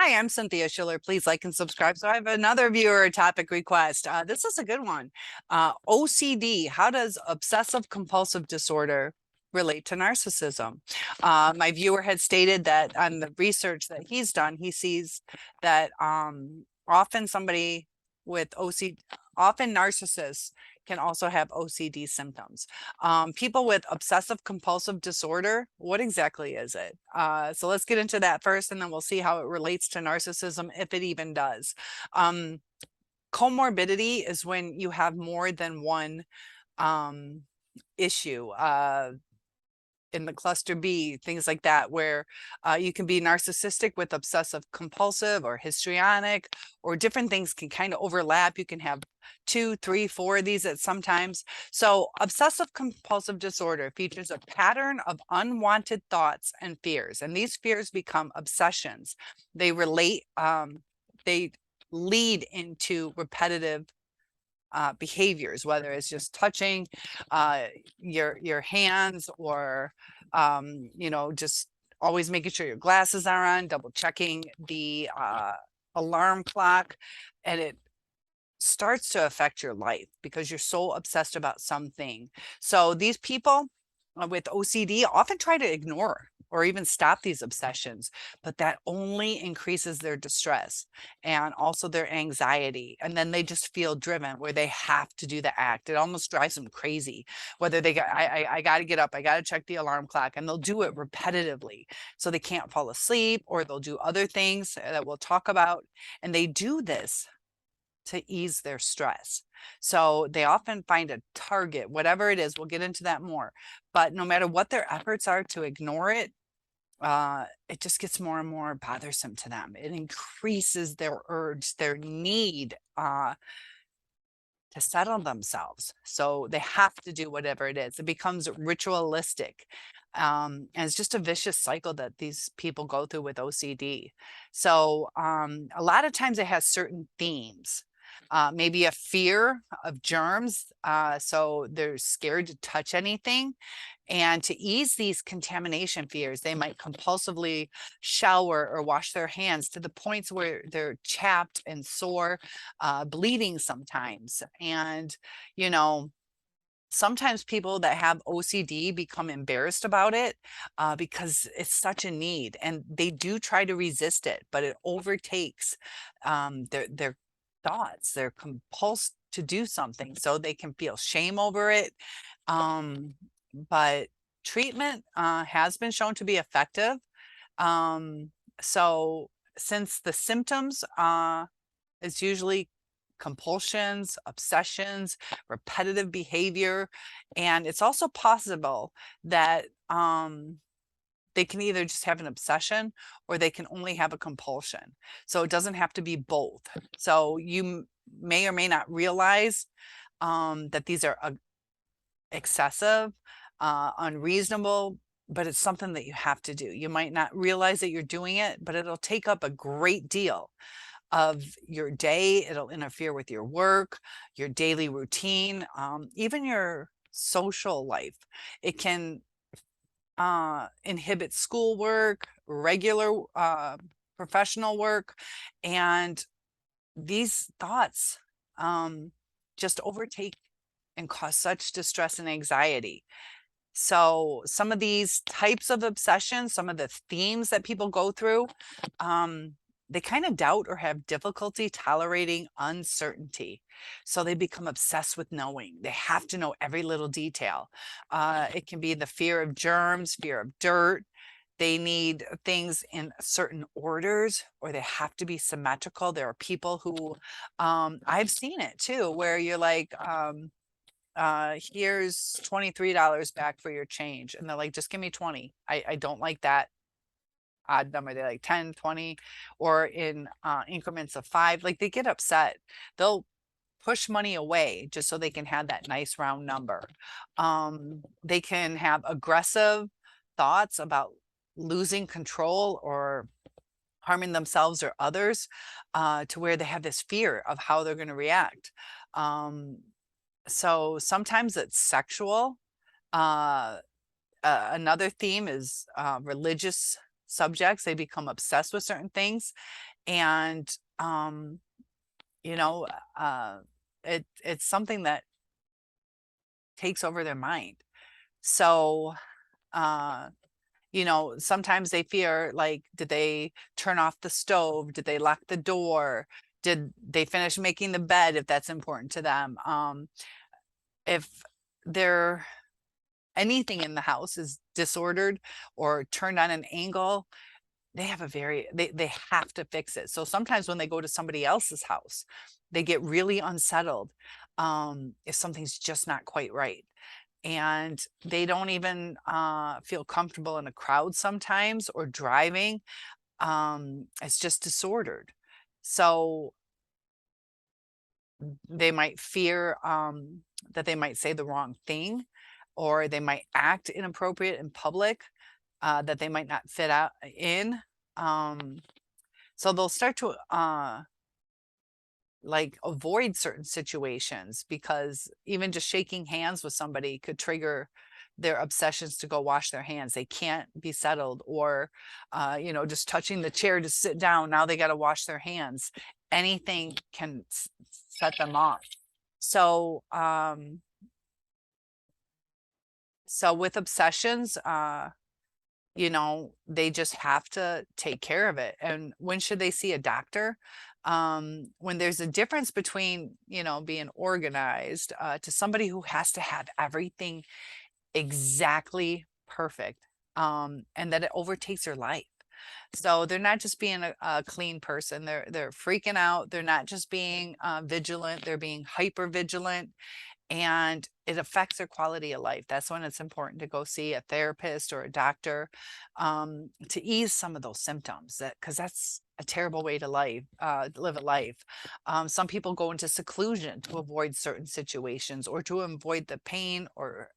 Hi, I'm Cynthia Schiller. Please like and subscribe. So I have another viewer topic request. This is a good one. OCD, how does obsessive compulsive disorder relate to narcissism? My viewer had stated that on the research that he's done, he sees that often somebody with OCD, often narcissists can also have OCD symptoms. People with obsessive compulsive disorder, what exactly is it? So let's get into that first, and then we'll see how it relates to narcissism, if it even does. Um, Comorbidity is when you have more than one um, issue. In the cluster B, things like that, where you can be narcissistic with obsessive compulsive or histrionic, or different things can kind of overlap. You can have 2, 3, 4 of these at sometimes. So obsessive compulsive disorder features a pattern of unwanted thoughts and fears, and these fears become obsessions. They they lead into repetitive behaviors, whether it's just touching your hands, or just always making sure your glasses are on, double checking the alarm clock, and it starts to affect your life because you're so obsessed about something. So these people with OCD often try to ignore or even stop these obsessions, but that only increases their distress and also their anxiety. And then they just feel driven where they have to do the act. It almost drives them crazy. Whether they got, I got to get up, I got to check the alarm clock, and they'll do it repetitively. So they can't fall asleep, or they'll do other things that we'll talk about. And they do this to ease their stress. So they often find a target, whatever it is. We'll get into that more. But no matter what their efforts are to ignore it, it just gets more and more bothersome to them. It increases their urge, their need to settle themselves. So they have to do whatever it is. It becomes ritualistic. And it's just a vicious cycle that these people go through with OCD. So a lot of times it has certain themes. Maybe a fear of germs. So they're scared to touch anything. And to ease these contamination fears, they might compulsively shower or wash their hands to the points where they're chapped and sore, bleeding sometimes. And, you know, sometimes people that have OCD become embarrassed about it because it's such a need, and they do try to resist it, but it overtakes their thoughts. They're compulsed to do something, so they can feel shame over it. Um, but treatment has been shown to be effective. Um, so since the symptoms is usually compulsions, obsessions, repetitive behavior, and it's also possible that they can either just have an obsession or they can only have a compulsion. So it doesn't have to be both. So you may or may not realize that these are excessive, unreasonable, but it's something that you have to do. You might not realize that you're doing it, but it'll take up a great deal of your day. It'll interfere with your work, your daily routine, even your social life. It can inhibit schoolwork, regular professional work, and these thoughts just overtake and cause such distress and anxiety. So some of these types of obsessions, some of the themes that people go through, they kind of doubt or have difficulty tolerating uncertainty. So they become obsessed with knowing. They have to know every little detail. It can be the fear of germs, fear of dirt. They need things in certain orders, or they have to be symmetrical. There are people who, I've seen it too, where you're like, here's $23 back for your change. And they're like, just give me 20. I don't like that odd number. They like 10, 20, or in increments of 5. Like, they get upset. They'll push money away just so they can have that nice round number. They can have aggressive thoughts about losing control or harming themselves or others, to where they have this fear of how they're going to react. So sometimes it's sexual. Another theme is religious subjects. They become obsessed with certain things. And, you know, it's something that takes over their mind. So, uh, sometimes they fear, like, did they turn off the stove? Did they lock the door? Did they finish making the bed if that's important to them? If there anything in the house is disordered or turned on an angle, they have a very they have to fix it. So sometimes when they go to somebody else's house, they get really unsettled if something's just not quite right. And they don't even feel comfortable in a crowd sometimes, or driving. It's just disordered. So they might fear that they might say the wrong thing, or they might act inappropriate in public, that they might not fit out in. Um, so they'll start to like avoid certain situations, because even just shaking hands with somebody could trigger their obsessions to go wash their hands. They can't be settled. Or just touching the chair to sit down, now they got to wash their hands. Anything can set them off. So with obsessions, they just have to take care of it. And when should they see a doctor? When there's a difference between, being organized to somebody who has to have everything exactly perfect, and that it overtakes their life. So they're not just being a clean person. They're freaking out. They're not just being vigilant. They're being hyper vigilant, and it affects their quality of life. That's when it's important to go see a therapist or a doctor, to ease some of those symptoms, because that's a terrible way to live a life. Some people go into seclusion to avoid certain situations, or to avoid the pain, or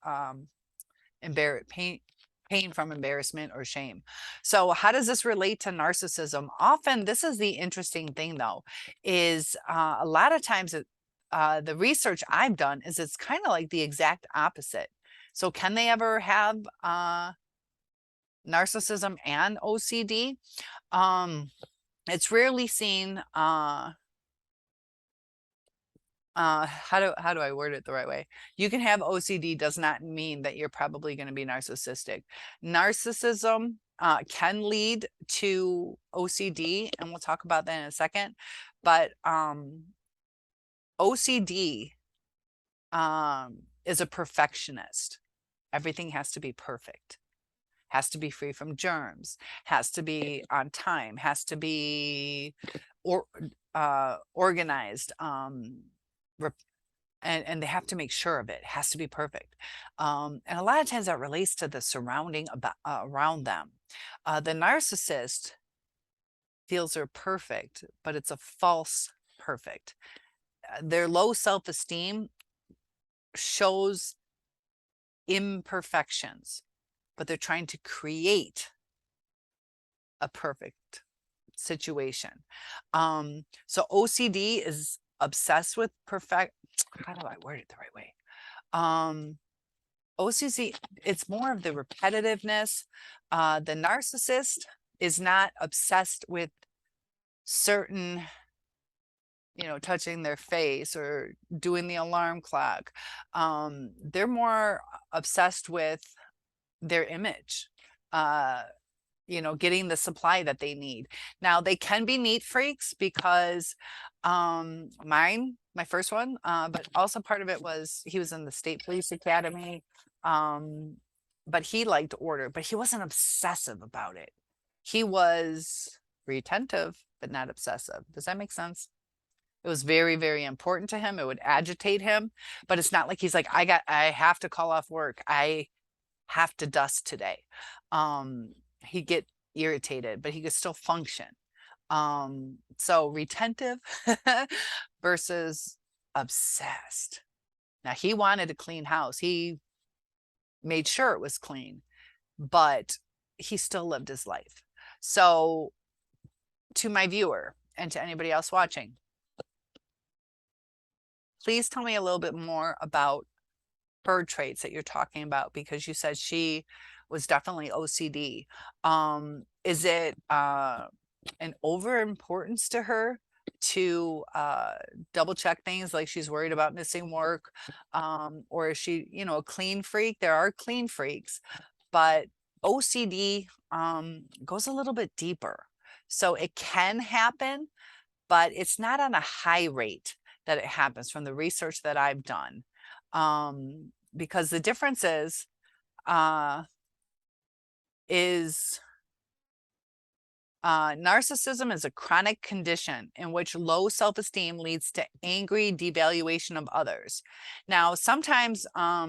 pain from embarrassment or shame. So how does this relate to narcissism? Often, this is the interesting thing though, is a lot of times the research I've done is it's kind of like the exact opposite. So can they ever have narcissism and OCD? It's rarely seen. How do I word it the right way? You can have OCD, does not mean that you're probably going to be narcissistic. Narcissism can lead to OCD, and we'll talk about that in a second. But OCD is a perfectionist. Everything has to be perfect, has to be free from germs, has to be on time, has to be organized, and they have to make sure of it. It has to be perfect. And a lot of times that relates to the surrounding around them. The narcissist feels they're perfect, but it's a false perfect. Their low self-esteem shows imperfections, but they're trying to create a perfect situation. So OCD is obsessed with perfect. How do I word it the right way? OCD, it's more of the repetitiveness. The narcissist is not obsessed with certain, touching their face or doing the alarm clock. They're more obsessed with their image, getting the supply that they need. Now they can be neat freaks, because my first one, but also part of it was he was in the state police academy. But he liked order, but he wasn't obsessive about it. He was retentive, but not obsessive. Does that make sense? It was very, very important to him. It would agitate him, but it's not like he's like, I have to call off work. I have to dust today. He'd get irritated, but he could still function. So retentive versus obsessed. Now he wanted a clean house. He made sure it was clean, but he still lived his life. So to my viewer and to anybody else watching, please tell me a little bit more about her traits that you're talking about, because you said she was definitely OCD. Is it an overimportance to her to double check things, like she's worried about missing work, or is she, a clean freak? There are clean freaks, but OCD goes a little bit deeper. So it can happen, but it's not on a high rate that it happens from the research that I've done. Because the difference is narcissism is a chronic condition in which low self-esteem leads to angry devaluation of others. Now, sometimes, how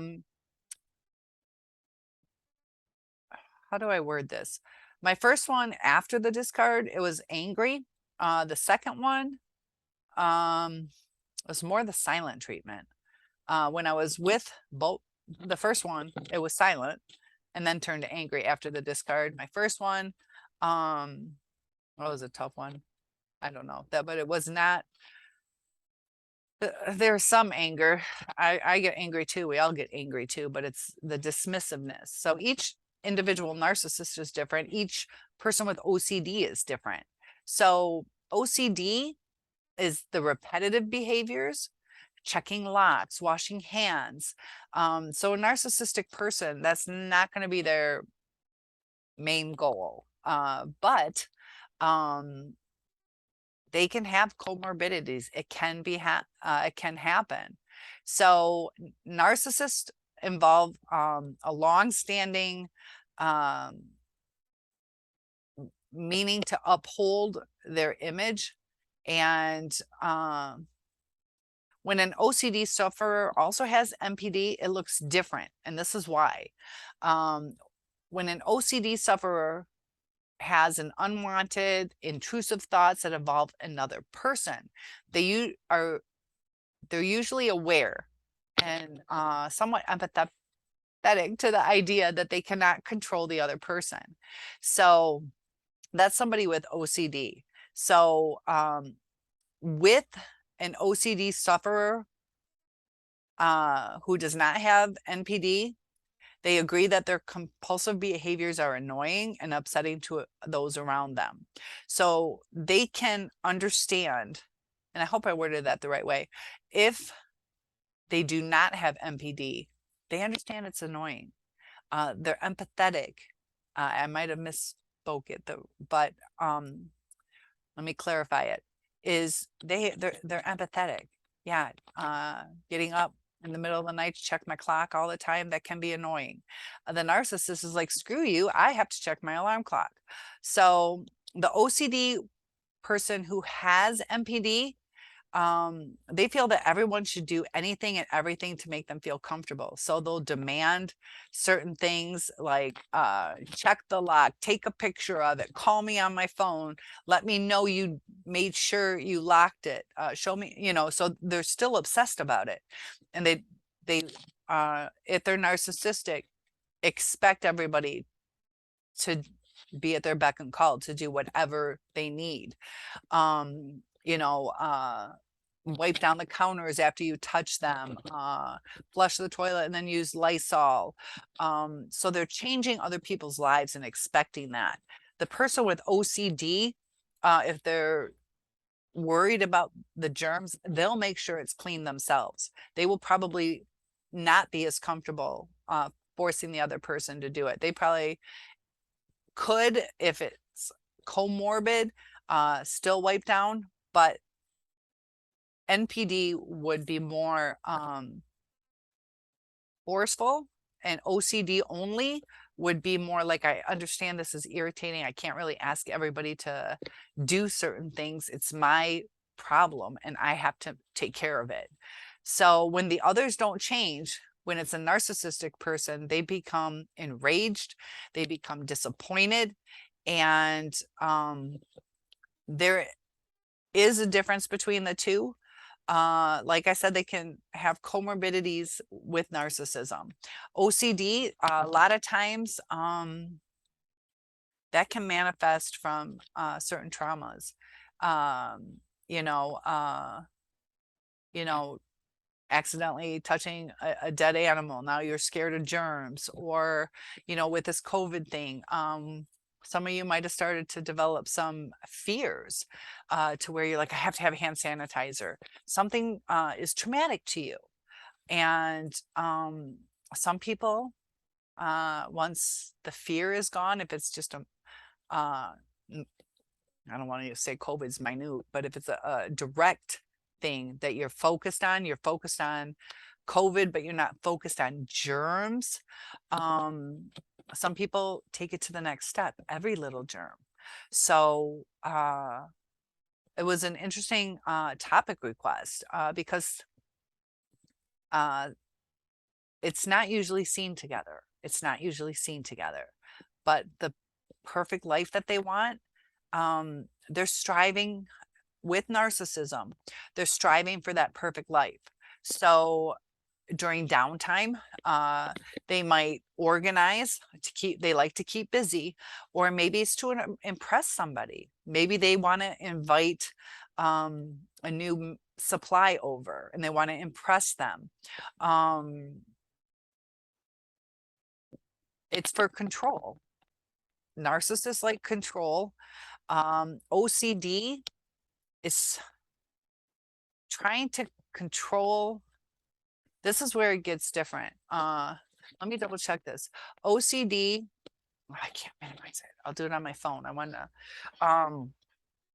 do I word this? My first one after the discard, it was angry. The second one was more the silent treatment. When I was with both, the first one, it was silent and then turned to angry after the discard. My first one, was a tough one. I don't know that, but it was not. There's some anger. I get angry too. We all get angry too, but it's the dismissiveness. So each individual narcissist is different. Each person with OCD is different. So OCD is the repetitive behaviors, checking locks, washing hands. So a narcissistic person, that's not going to be their main goal. But they can have comorbidities. It can be it can happen. So narcissists involve a long-standing meaning to uphold their image, and when an OCD sufferer also has NPD, it looks different, and this is why. When an OCD sufferer has an unwanted, intrusive thoughts that involve another person, they're usually aware and somewhat empathetic to the idea that they cannot control the other person. So that's somebody with OCD. So with an OCD sufferer who does not have NPD, they agree that their compulsive behaviors are annoying and upsetting to those around them. So they can understand, and I hope I worded that the right way, if they do not have NPD, they understand it's annoying. They're empathetic. I might have misspoke it though, but let me clarify it. They're empathetic. Yeah, getting up in the middle of the night to check my clock all the time, that can be annoying. The narcissist is like, screw you, I have to check my alarm clock. So the OCD person who has NPD, they feel that everyone should do anything and everything to make them feel comfortable. So they'll demand certain things like check the lock, take a picture of it, call me on my phone, let me know you made sure you locked it, show me, so they're still obsessed about it. And they if they're narcissistic, expect everybody to be at their beck and call to do whatever they need. Wipe down the counters after you touch them, flush the toilet and then use Lysol. So they're changing other people's lives and expecting that. The person with OCD, if they're worried about the germs, they'll make sure it's clean themselves. They will probably not be as comfortable forcing the other person to do it. They probably could, if it's comorbid, still wipe down, but NPD would be more forceful, and OCD only would be more like, I understand this is irritating. I can't really ask everybody to do certain things. It's my problem and I have to take care of it. So when the others don't change, when it's a narcissistic person, they become enraged, they become disappointed, and there is a difference between the two. Like I said, they can have comorbidities with narcissism. OCD, a lot of times, that can manifest from certain traumas. You know, accidentally touching a dead animal. Now you're scared of germs, or, with this COVID thing, Some of you might have started to develop some fears to where you're like, I have to have hand sanitizer. Something is traumatic to you. And some people, once the fear is gone, if it's just uh, I don't want to say COVID's minute, but if it's a direct thing that you're focused on COVID, but you're not focused on germs. Some people take it to the next step, every little germ. So it was an interesting topic request because it's not usually seen together. It's not usually seen together. But the perfect life that they want, they're striving with narcissism. They're striving for that perfect life. So during downtime, they might organize to keep, they like to keep busy, or maybe it's to impress somebody. Maybe they want to invite a new supply over and they want to impress them. It's for control. Narcissists like control. OCD is trying to control. This is where it gets different. Let me double check this. OCD, I can't minimize it. I'll do it on my phone. I want to,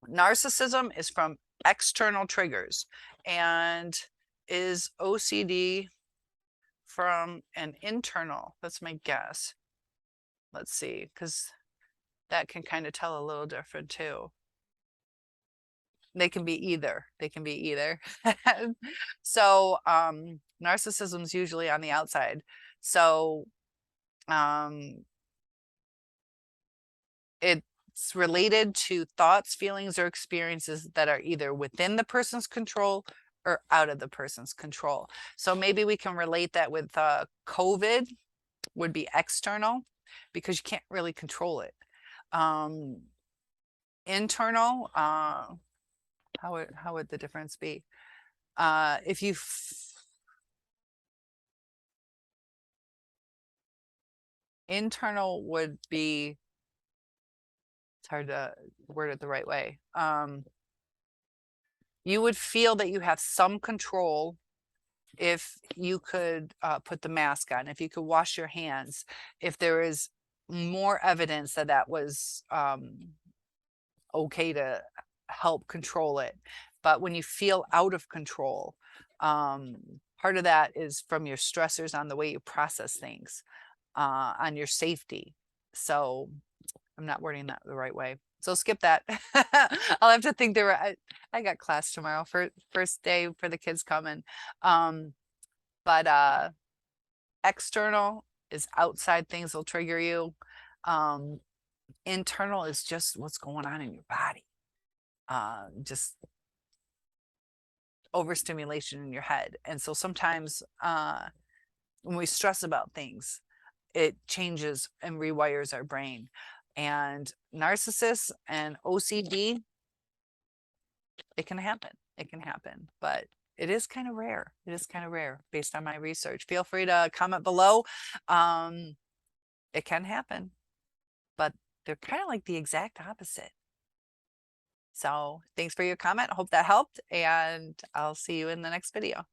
narcissism is from external triggers, and is OCD from an internal? That's my guess. Let's see, because that can kind of tell a little different too. They can be either. They can be either. So narcissism is usually on the outside. So it's related to thoughts, feelings, or experiences that are either within the person's control or out of the person's control. So maybe we can relate that with COVID would be external because you can't really control it. Internal, how would the difference be? If you internal would be, it's hard to word it the right way. You would feel that you have some control if you could put the mask on, if you could wash your hands, if there is more evidence that that was okay to help control it. But when you feel out of control, part of that is from your stressors on the way you process things, on your safety. So I'm not wording that the right way. So skip that. I'll have to think there. I got class tomorrow for first day for the kids coming. But external is outside things will trigger you. Internal is just what's going on in your body. Just overstimulation in your head. And so sometimes when we stress about things, it changes and rewires our brain. And narcissists and OCD, it can happen. It can happen, but it is kind of rare. It is kind of rare based on my research. Feel free to comment below. It can happen, but they're kind of like the exact opposite. So thanks for your comment. I hope that helped, and I'll see you in the next video.